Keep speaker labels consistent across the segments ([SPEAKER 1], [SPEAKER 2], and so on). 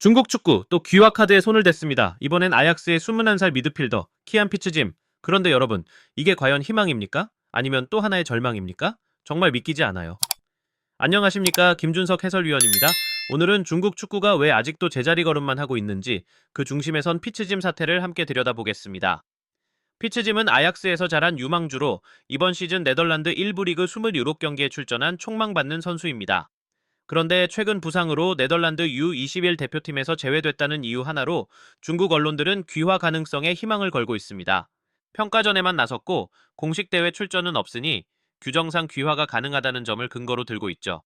[SPEAKER 1] 중국 축구 또 귀화 카드에 손을 댔습니다. 이번엔 아약스의 21살 미드필더 키안 피츠짐. 그런데 여러분, 이게 과연 희망입니까? 아니면 또 하나의 절망입니까? 정말 믿기지 않아요. 안녕하십니까, 김준석 해설위원입니다. 오늘은 중국 축구가 왜 아직도 제자리 걸음만 하고 있는지 그 중심에 선 피츠짐 사태를 함께 들여다보겠습니다. 피츠짐은 아약스에서 자란 유망주로 이번 시즌 네덜란드 1부 리그 27경기에 출전한 촉망받는 선수입니다. 그런데 최근 부상으로 네덜란드 U21 대표팀에서 제외됐다는 이유 하나로 중국 언론들은 귀화 가능성에 희망을 걸고 있습니다. 평가전에만 나섰고 공식 대회 출전은 없으니 규정상 귀화가 가능하다는 점을 근거로 들고 있죠.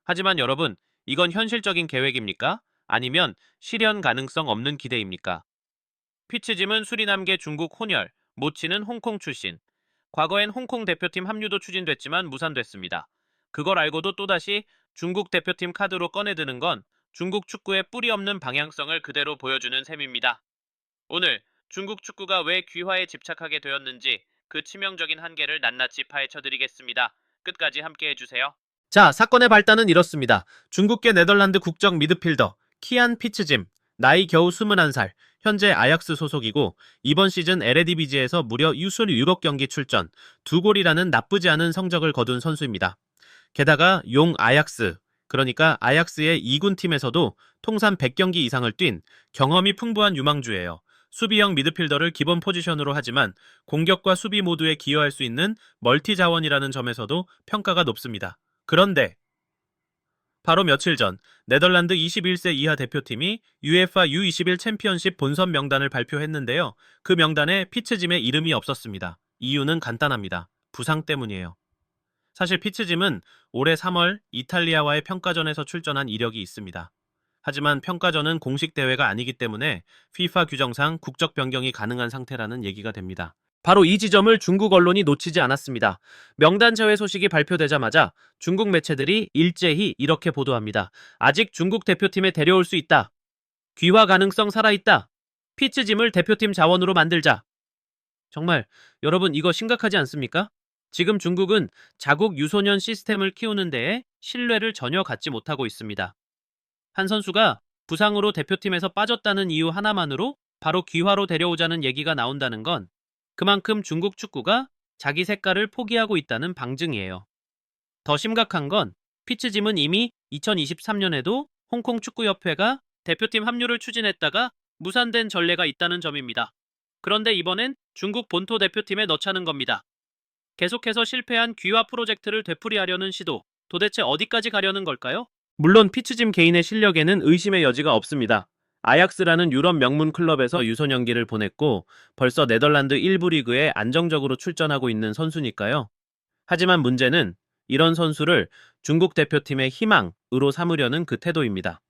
[SPEAKER 1] 하지만 여러분, 이건 현실적인 계획입니까? 아니면 실현 가능성 없는 기대입니까? 피츠짐은 수리남계 중국 혼혈, 모치는 홍콩 출신. 과거엔 홍콩 대표팀 합류도 추진됐지만 무산됐습니다. 그걸 알고도 또다시 중국 대표팀 카드로 꺼내드는 건 중국 축구의 뿌리 없는 방향성을 그대로 보여주는 셈입니다. 오늘 중국 축구가 왜 귀화에 집착하게 되었는지 그 치명적인 한계를 낱낱이 파헤쳐드리겠습니다. 끝까지 함께 해주세요. 자, 사건의 발단은 이렇습니다. 중국계 네덜란드 국적 미드필더 키안 피츠짐, 나이 겨우 21살, 현재 아약스 소속이고 이번 시즌 에레디비지에서 무려 26경기 출전, 2골이라는 나쁘지 않은 성적을 거둔 선수입니다. 게다가 용 아약스, 그러니까 아약스의 2군 팀에서도 통산 100경기 이상을 뛴 경험이 풍부한 유망주예요. 수비형 미드필더를 기본 포지션으로 하지만 공격과 수비 모두에 기여할 수 있는 멀티 자원이라는 점에서도 평가가 높습니다. 그런데 바로 며칠 전 네덜란드 21세 이하 대표팀이 UEFA U21 챔피언십 본선 명단을 발표했는데요. 그 명단에 피츠짐의 이름이 없었습니다. 이유는 간단합니다. 부상 때문이에요. 사실 피츠짐은 올해 3월 이탈리아와의 평가전에서 출전한 이력이 있습니다. 하지만 평가전은 공식 대회가 아니기 때문에 FIFA 규정상 국적 변경이 가능한 상태라는 얘기가 됩니다. 바로 이 지점을 중국 언론이 놓치지 않았습니다. 명단 제외 소식이 발표되자마자 중국 매체들이 일제히 이렇게 보도합니다. 아직 중국 대표팀에 데려올 수 있다. 귀화 가능성 살아있다. 피츠짐을 대표팀 자원으로 만들자. 정말 여러분, 이거 심각하지 않습니까? 지금 중국은 자국 유소년 시스템을 키우는 데에 신뢰를 전혀 갖지 못하고 있습니다. 한 선수가 부상으로 대표팀에서 빠졌다는 이유 하나만으로 바로 귀화로 데려오자는 얘기가 나온다는 건 그만큼 중국 축구가 자기 색깔을 포기하고 있다는 방증이에요. 더 심각한 건 피츠짐은 이미 2023년에도 홍콩 축구협회가 대표팀 합류를 추진했다가 무산된 전례가 있다는 점입니다. 그런데 이번엔 중국 본토 대표팀에 넣자는 겁니다. 계속해서 실패한 귀화 프로젝트를 되풀이하려는 시도, 도대체 어디까지 가려는 걸까요? 물론 피츠짐 개인의 실력에는 의심의 여지가 없습니다. 아약스라는 유럽 명문 클럽에서 유소년기를 보냈고 벌써 네덜란드 1부 리그에 안정적으로 출전하고 있는 선수니까요. 하지만 문제는 이런 선수를 중국 대표팀의 희망으로 삼으려는 그 태도입니다.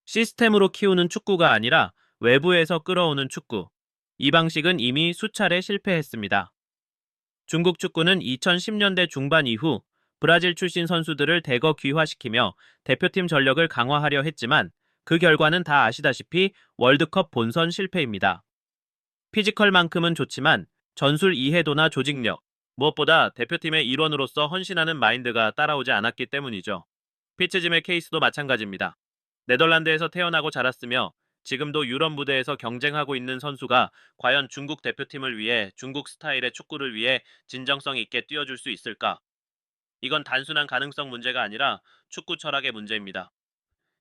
[SPEAKER 1] 시스템으로 키우는 축구가 아니라 외부에서 끌어오는 축구. 이 방식은 이미 수차례 실패했습니다. 중국 축구는 2010년대 중반 이후 브라질 출신 선수들을 대거 귀화시키며 대표팀 전력을 강화하려 했지만 그 결과는 다 아시다시피 월드컵 본선 실패입니다. 피지컬만큼은 좋지만 전술 이해도나 조직력, 무엇보다 대표팀의 일원으로서 헌신하는 마인드가 따라오지 않았기 때문이죠. 피츠짐의 케이스도 마찬가지입니다. 네덜란드에서 태어나고 자랐으며 지금도 유럽 무대에서 경쟁하고 있는 선수가 과연 중국 대표팀을 위해 중국 스타일의 축구를 위해 진정성 있게 뛰어줄 수 있을까? 이건 단순한 가능성 문제가 아니라 축구 철학의 문제입니다.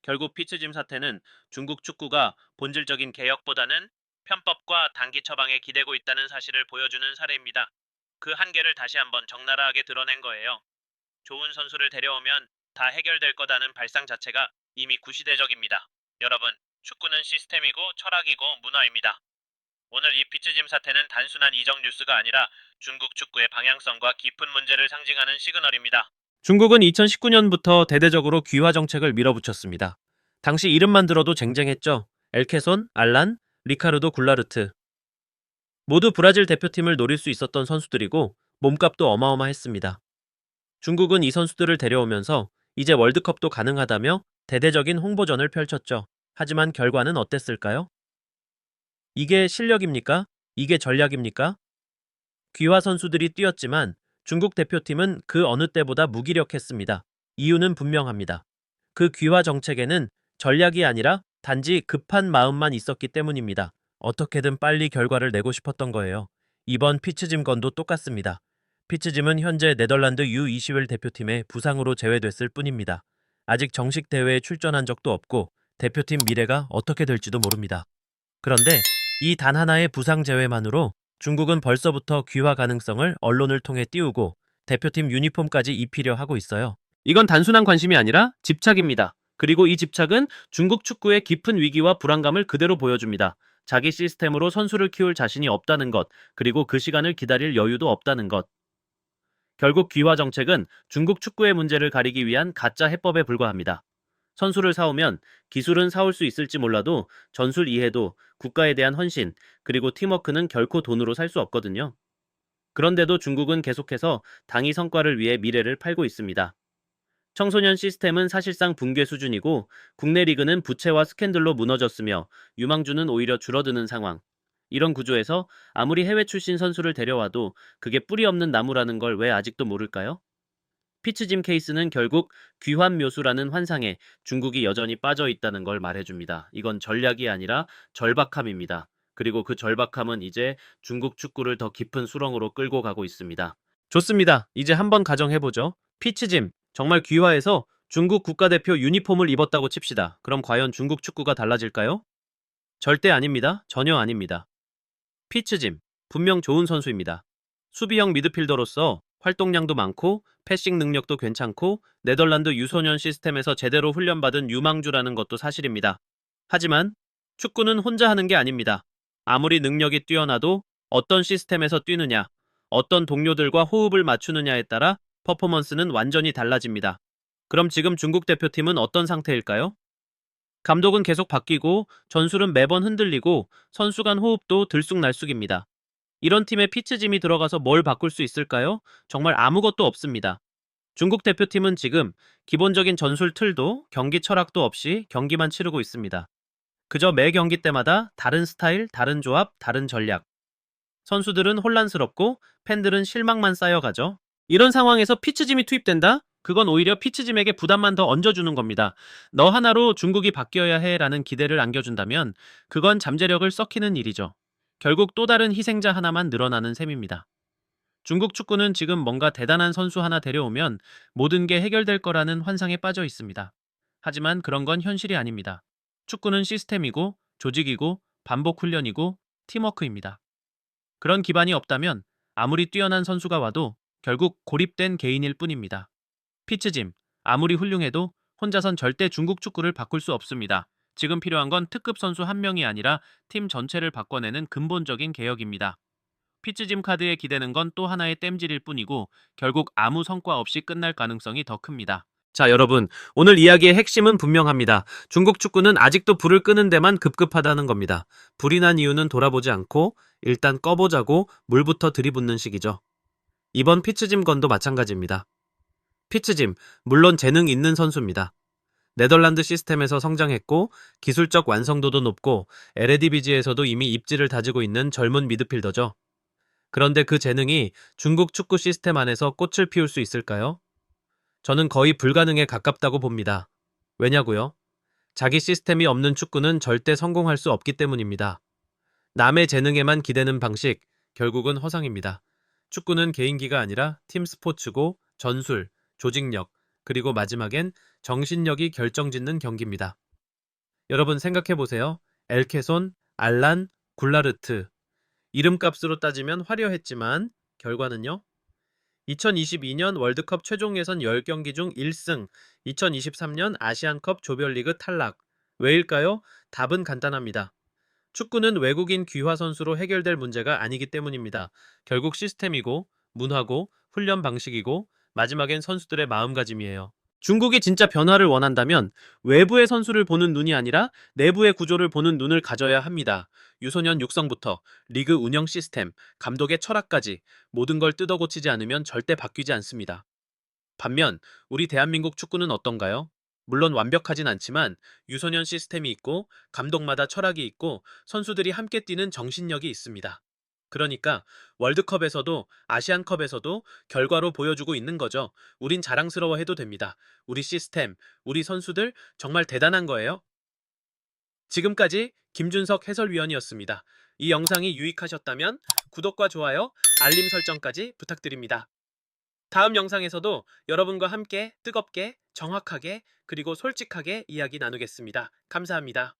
[SPEAKER 1] 결국 피츠짐 사태는 중국 축구가 본질적인 개혁보다는 편법과 단기 처방에 기대고 있다는 사실을 보여주는 사례입니다. 그 한계를 다시 한번 적나라하게 드러낸 거예요. 좋은 선수를 데려오면 다 해결될 거다는 발상 자체가 이미 구시대적입니다. 여러분, 축구는 시스템이고 철학이고 문화입니다. 오늘 이 피츠짐 사태는 단순한 이적 뉴스가 아니라 중국 축구의 방향성과 깊은 문제를 상징하는 시그널입니다. 중국은 2019년부터 대대적으로 귀화 정책을 밀어붙였습니다. 당시 이름만 들어도 쟁쟁했죠. 엘케손, 알란, 리카르도 굴라르트. 모두 브라질 대표팀을 노릴 수 있었던 선수들이고 몸값도 어마어마했습니다. 중국은 이 선수들을 데려오면서 이제 월드컵도 가능하다며 대대적인 홍보전을 펼쳤죠. 하지만 결과는 어땠을까요? 이게 실력입니까? 이게 전략입니까? 귀화 선수들이 뛰었지만 중국 대표팀은 그 어느 때보다 무기력했습니다. 이유는 분명합니다. 그 귀화 정책에는 전략이 아니라 단지 급한 마음만 있었기 때문입니다. 어떻게든 빨리 결과를 내고 싶었던 거예요. 이번 피츠짐 건도 똑같습니다. 피츠짐은 현재 네덜란드 U21 대표팀의 부상으로 제외됐을 뿐입니다. 아직 정식 대회에 출전한 적도 없고 대표팀 미래가 어떻게 될지도 모릅니다. 그런데 이 단 하나의 부상 제외만으로 중국은 벌써부터 귀화 가능성을 언론을 통해 띄우고 대표팀 유니폼까지 입히려 하고 있어요. 이건 단순한 관심이 아니라 집착입니다. 그리고 이 집착은 중국 축구의 깊은 위기와 불안감을 그대로 보여줍니다. 자기 시스템으로 선수를 키울 자신이 없다는 것, 그리고 그 시간을 기다릴 여유도 없다는 것. 결국 귀화 정책은 중국 축구의 문제를 가리기 위한 가짜 해법에 불과합니다. 선수를 사오면 기술은 사올 수 있을지 몰라도 전술 이해도, 국가에 대한 헌신, 그리고 팀워크는 결코 돈으로 살 수 없거든요. 그런데도 중국은 계속해서 당위 성과를 위해 미래를 팔고 있습니다. 청소년 시스템은 사실상 붕괴 수준이고 국내 리그는 부채와 스캔들로 무너졌으며 유망주는 오히려 줄어드는 상황. 이런 구조에서 아무리 해외 출신 선수를 데려와도 그게 뿌리 없는 나무라는 걸 왜 아직도 모를까요? 피츠짐 케이스는 결국 귀환 묘수라는 환상에 중국이 여전히 빠져 있다는 걸 말해줍니다. 이건 전략이 아니라 절박함입니다. 그리고 그 절박함은 이제 중국 축구를 더 깊은 수렁으로 끌고 가고 있습니다. 좋습니다. 이제 한번 가정해보죠. 피츠짐, 정말 귀화해서 중국 국가대표 유니폼을 입었다고 칩시다. 그럼 과연 중국 축구가 달라질까요? 절대 아닙니다. 전혀 아닙니다. 피츠짐, 분명 좋은 선수입니다. 수비형 미드필더로서 활동량도 많고 패싱 능력도 괜찮고 네덜란드 유소년 시스템에서 제대로 훈련받은 유망주라는 것도 사실입니다. 하지만 축구는 혼자 하는 게 아닙니다. 아무리 능력이 뛰어나도 어떤 시스템에서 뛰느냐, 어떤 동료들과 호흡을 맞추느냐에 따라 퍼포먼스는 완전히 달라집니다. 그럼 지금 중국 대표팀은 어떤 상태일까요? 감독은 계속 바뀌고 전술은 매번 흔들리고 선수 간 호흡도 들쑥날쑥입니다. 이런 팀에 피츠짐이 들어가서 뭘 바꿀 수 있을까요? 정말 아무것도 없습니다. 중국 대표팀은 지금 기본적인 전술 틀도 경기 철학도 없이 경기만 치르고 있습니다. 그저 매 경기 때마다 다른 스타일, 다른 조합, 다른 전략. 선수들은 혼란스럽고 팬들은 실망만 쌓여가죠. 이런 상황에서 피츠짐이 투입된다? 그건 오히려 피츠짐에게 부담만 더 얹어주는 겁니다. 너 하나로 중국이 바뀌어야 해라는 기대를 안겨준다면 그건 잠재력을 썩히는 일이죠. 결국 또 다른 희생자 하나만 늘어나는 셈입니다. 중국 축구는 지금 뭔가 대단한 선수 하나 데려오면 모든 게 해결될 거라는 환상에 빠져 있습니다. 하지만 그런 건 현실이 아닙니다. 축구는 시스템이고 조직이고 반복 훈련이고 팀워크입니다. 그런 기반이 없다면 아무리 뛰어난 선수가 와도 결국 고립된 개인일 뿐입니다. 피츠짐, 아무리 훌륭해도 혼자선 절대 중국 축구를 바꿀 수 없습니다. 지금 필요한 건 특급 선수 한 명이 아니라 팀 전체를 바꿔내는 근본적인 개혁입니다. 피츠짐 카드에 기대는 건 또 하나의 땜질일 뿐이고 결국 아무 성과 없이 끝날 가능성이 더 큽니다. 자, 여러분, 오늘 이야기의 핵심은 분명합니다. 중국 축구는 아직도 불을 끄는 데만 급급하다는 겁니다. 불이 난 이유는 돌아보지 않고 일단 꺼보자고 물부터 들이붓는 식이죠. 이번 피츠짐 건도 마찬가지입니다. 피츠짐, 물론 재능 있는 선수입니다. 네덜란드 시스템에서 성장했고 기술적 완성도도 높고 에레디비지에서도 이미 입지를 다지고 있는 젊은 미드필더죠. 그런데 그 재능이 중국 축구 시스템 안에서 꽃을 피울 수 있을까요? 저는 거의 불가능에 가깝다고 봅니다. 왜냐고요? 자기 시스템이 없는 축구는 절대 성공할 수 없기 때문입니다. 남의 재능에만 기대는 방식, 결국은 허상입니다. 축구는 개인기가 아니라 팀 스포츠고 전술, 조직력, 그리고 마지막엔 정신력이 결정짓는 경기입니다. 여러분 생각해보세요. 엘케손, 알란, 굴라르트. 이름값으로 따지면 화려했지만 결과는요? 2022년 월드컵 최종 예선 10경기 중 1승, 2023년 아시안컵 조별리그 탈락. 왜일까요? 답은 간단합니다. 축구는 외국인 귀화 선수로 해결될 문제가 아니기 때문입니다. 결국 시스템이고, 문화고, 훈련 방식이고, 마지막엔 선수들의 마음가짐이에요. 중국이 진짜 변화를 원한다면 외부의 선수를 보는 눈이 아니라 내부의 구조를 보는 눈을 가져야 합니다. 유소년 육성부터 리그 운영 시스템, 감독의 철학까지 모든 걸 뜯어고치지 않으면 절대 바뀌지 않습니다. 반면 우리 대한민국 축구는 어떤가요? 물론 완벽하진 않지만 유소년 시스템이 있고 감독마다 철학이 있고 선수들이 함께 뛰는 정신력이 있습니다. 그러니까 월드컵에서도 아시안컵에서도 결과로 보여주고 있는 거죠. 우린 자랑스러워해도 됩니다. 우리 시스템, 우리 선수들 정말 대단한 거예요. 지금까지 김준석 해설위원이었습니다. 이 영상이 유익하셨다면 구독과 좋아요, 알림 설정까지 부탁드립니다. 다음 영상에서도 여러분과 함께 뜨겁게, 정확하게, 그리고 솔직하게 이야기 나누겠습니다. 감사합니다.